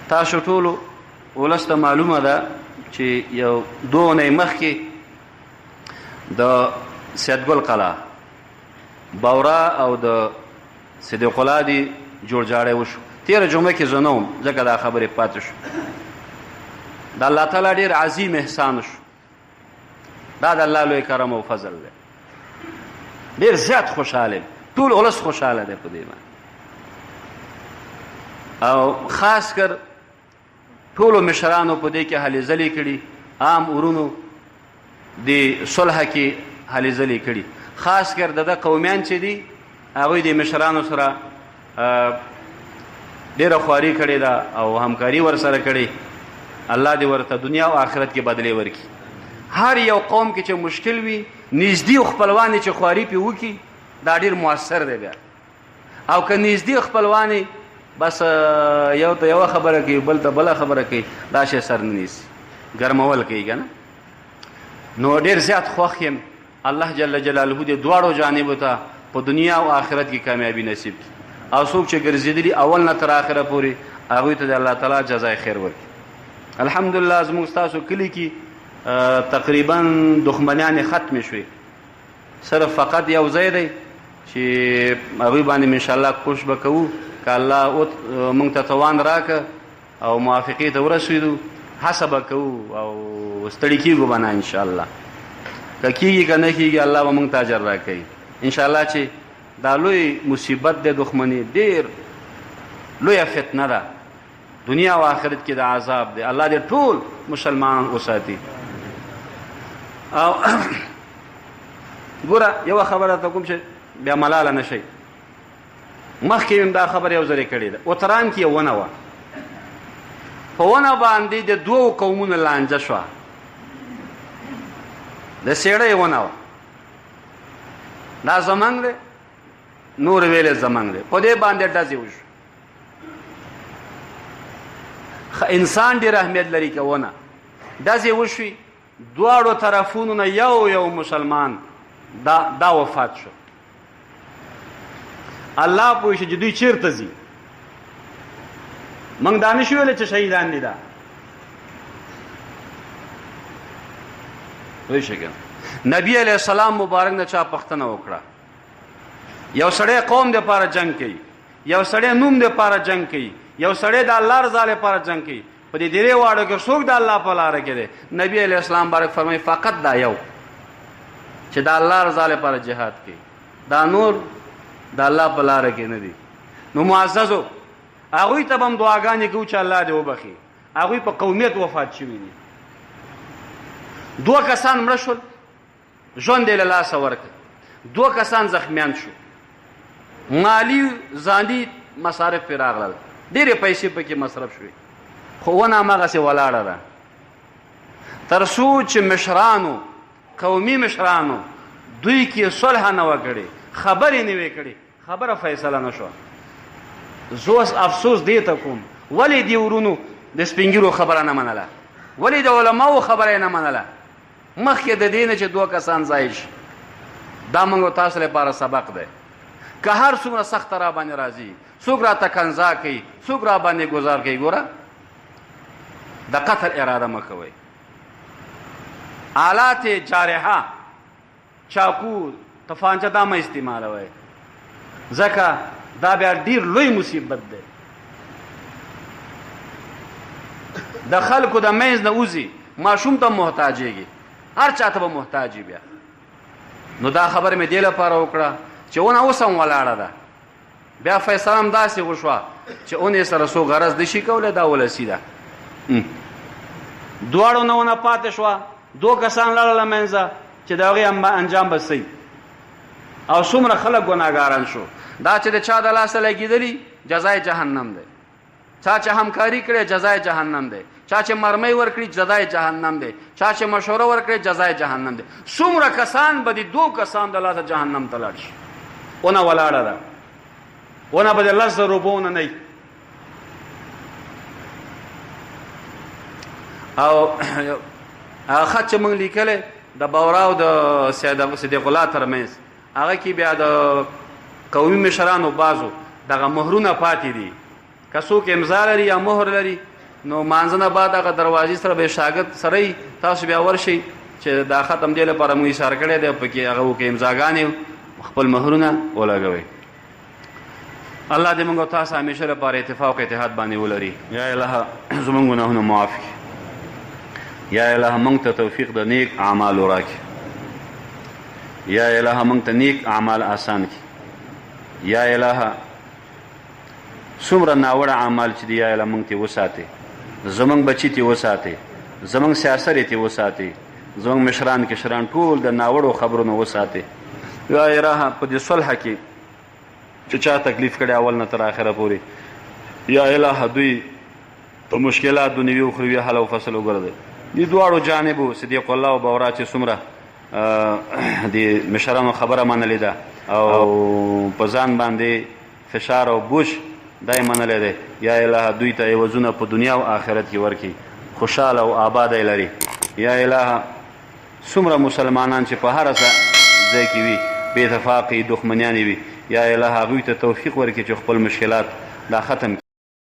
تاسو ټولو ولس ته معلومه ده چې یو 2 اونۍ مخکې د سیدګل قلعه باورا او د صدیق الله دي جوړجاړی وشو. تېره جمعه کې زه نه وم ځکه دا خبرې پاتې شو. د الله تعالی ډېر عظیم احسان شو. دا د الله لوی کرم او فضل دی. ډېر زیات خوشحاله ټول ولس خوشحاله دی په دې باندې او خاص کر ټولو مشرانو په دې کې هلې ځلې کړي. عام ورونو د صلح کې هلې ځلې کړي. خاص کر د قومیان چې دي هغوی د مشرانو سره ډېره خواري کړې ده او همکاري ورسره کړې. الله دې ورته دنیا او آخرت کې بدلې ورکړي. هر یو قوم کې چې مشکل وي نږدې خپلوان چې خواري پې وکړي دا ډېر مؤثر دی بیا. او که نږدې خپلوان بس یو ته یوه خبره کوي بل ته بله خبره کوي دا شی سر نه نیسي ګرمول کوي که نه. نو ډېر زیات خوښ یم الله جل جلاله دې دواړو جانبو ته په دنیا او آخرت کې کامیابي نصیب کړي او څوک چې ګرځېدلي اول نه تر آخره پورې هغوی ته د الله تعالی جزای خیر ورکړي. الحمدلله زموږ ستاسو کلي کې تقریبا دښمنیانې ختمې شوې. صرف فقط یو ځای دی چې هغوی باندې انشاءالله کوشش به کوو که الله موږ ته توان راکه او موافقې ته ورسېدو هڅه به کوو او ستړي کېږو به نه انشاءالله. که کېږي که نه کېږي الله به موږ ته اجر راکوي انشاءالله. چې دا لوی مصیبت دی دښمني ډېر لویه فتنه ده دنیا او آخرت کې د عذاب دی. الله دې ټول مسلمانان وساتي. او ګوره یوه خبره ته کوم چې بیا ملاله نه شئ. مخکې هم دا خبره یو ځلې کړې ده. اترام کې یو ونه وه. په ونه باندې د 2 قومونو لانجه شوه. د سیړۍ ونه وه. دا زمنګ دی نور ویلې زمنګ دی. په دې باندې ډزې وشو. انسان ډېر اهمیت لري که ونه ډزې وشوي دواړو طرفونو نه یو مسلمان دا وفات شو. الله پوه شي چې دوی چیرته ځي. موږ دا نه شو ویلی چې شهیدان دي. دا پوه شئ که نبي علیه السلام مبارک نه چا پوښتنه وکړه. یو سړی قوم دپاره جنګ کوي یو سړی نوم دپاره جنګ کوي یو سړی د الله رضا لپاره جنګ کوي. په دې درې واړو کې څوک د الله په لاره کې دی؟ نبي علیه السلام بارک فرمایي فقط دا یو چې د الله رضا لپاره جهاد کوي. دا نور د الله په لاره کې نه دي. نو معززو هغوی ته به هم دعاګانې کوو چې الله دې وبخي. هغوی په قومیت وفات شوي دي. 2 کسان مړه شول ژوند یې له لاسه ورکړ. 2 کسان زخمیان شو. مالی ځاني مصارف پرې راغلل. ډېرې پیسې پکې مصرف شوې خو ونه هماغسې ولاړه ده. تر څو چې مشرانو قومي مشرانو دوی کې صلح نه وه کړې خبرې نه وې کړې خبره فیصله نه شوه. زه اوس افسوس دې ته کوم ولې دې ورونو د سپین ږیرو خبره نه منله ولې د علماو خبره یې نه منله مخکې د دې نه چې 2 کسان ځای شي. دا موږ تاسو لپاره سبق دی. که هر څومره سخته را باندې راځي څوک راته کنځا کوي څوک را باندې ګزار کوي ګوره د قتل اراده مه کوئ. آلات جارحه چاقو تفانچه دا مه استعمالوئ ځکه دا بیا ډېر لوی مصیبت دی. د خلکو د منځ نه وځي ماشوم ته محتاجېږي هر چا ته به محتاجي بیا. نو دا خبره مې دې لپاره وکړه چې ونه اوس هم ولاړه ده. بیا فیصله هم داسې وشوه چې اونې سره څو غرض نشي کولی دا ولسي ده. دواړو نه ونه پاتې شوه 2 کسان لاړه له منځه چې د هغې انجام به څه او څومره خلک ګناهګاران شو. دا چې د چا د لاسه لګېدلي جزای جهنم دی. چا چې همکاري کړې جزای جهنم دی. چا چې مرمۍ ورکړي جزای جهنم دی. چا چې مشوره ورکړي جزای جهنم دی. څومره کسان به د 2 کسان د لاسه جهنم ته لاړ شي. ونه ولاړه ده. ونه به د 10,000 روپو نه نه او هغه خط چې موږ لیکلی د باورا او د صدیق الله ترمنځ هغه کې بیا د قومي مشرانو بعضو دغه مهرونه پاتې دي. که څوک امضا لري یا مهر لري نو مانځنه بعد هغه دروازې سره به شاګرد سره تاسو بیا ورشئ چې دا ختم دی لپاره موږ ایثار کړی دی پکې هغه وکړئ امضاګانې خپل مهرونه ولګوئ. الله دې موږ او تاسو همیشه لپاره اتفاق اتحاد باندې ولري. یا الهه زموږ ګناهونه معاف کړي. یا الهه موږ ته توفیق د نیک اعمالو راکړي. یا الهه موږ ته نیک اعمال آسان کړي. یا الهه څومره ناوړه اعمال چې دي یا الهه موږ ته وساتې، زموږ بچي ته وساتې، زموږ سیاست ته وساتې، زموږ مشران کشران ټول د ناوړو خبرونو وساتې. یا الهه په دې صلح کې چې چا تکلیف کړی اول نه تر آخره پورې، یا الهه دوی په مشکلات دنیوي او اخروي حل او فصل وګرځوي. دې دواړو جانبو صدیق الله او بورا چې څومره د مشرانو خبره منلې ده او په ځان باندې فشار او بوش دا یې منلی دی، یا الهه دوی ته عوضونه په دنیا او آخرت کې ورکړي، خوشحاله او آباده یې لري. یا الهه څومره مسلمانان چې په هره ځای کې وي بې اتفاقي دښمنیانې وي، یا الهه هغوی ته توفیق ورکړي چې خپل مشکلات دا ختم